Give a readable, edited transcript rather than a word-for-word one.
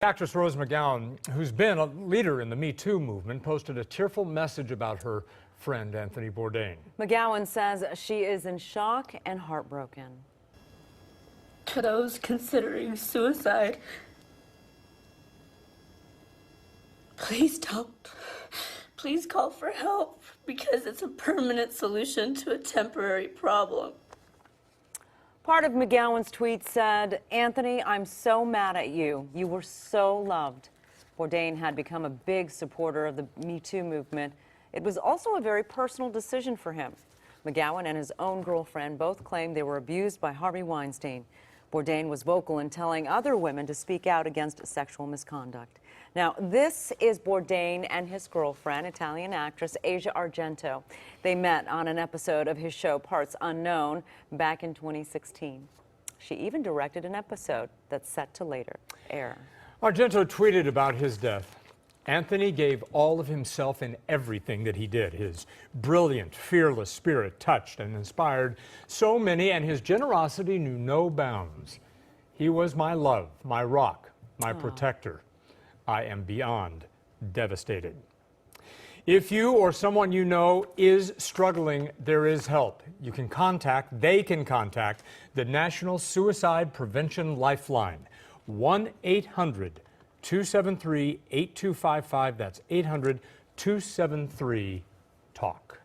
Actress Rose McGowan, who's been a leader in the Me Too movement, posted a tearful message about her friend Anthony Bourdain. McGowan says she is in shock and heartbroken. To those considering suicide, please don't. Please call for help because it's a permanent solution to a temporary problem. Part of McGowan's tweet said, "Anthony, I'm so mad at you. You were so loved." Bourdain had become a big supporter of the Me Too movement. It was also a very personal decision for him. McGowan and his own girlfriend both claimed they were abused by Harvey Weinstein. Bourdain was vocal in telling other women to speak out against sexual misconduct. Now, this is Bourdain and his girlfriend, Italian actress Asia Argento. They met on an episode of his show Parts Unknown back in 2016. She even directed an episode that's set to later air. Argento tweeted about his death. Anthony gave all of himself in everything that he did. His brilliant, fearless spirit touched and inspired so many, and his generosity knew no bounds. He was my love, my rock, my protector. I am beyond devastated. If you or someone you know is struggling, there is help. They can contact the National Suicide Prevention Lifeline, 1-800-273-8255. That's 800-273-TALK.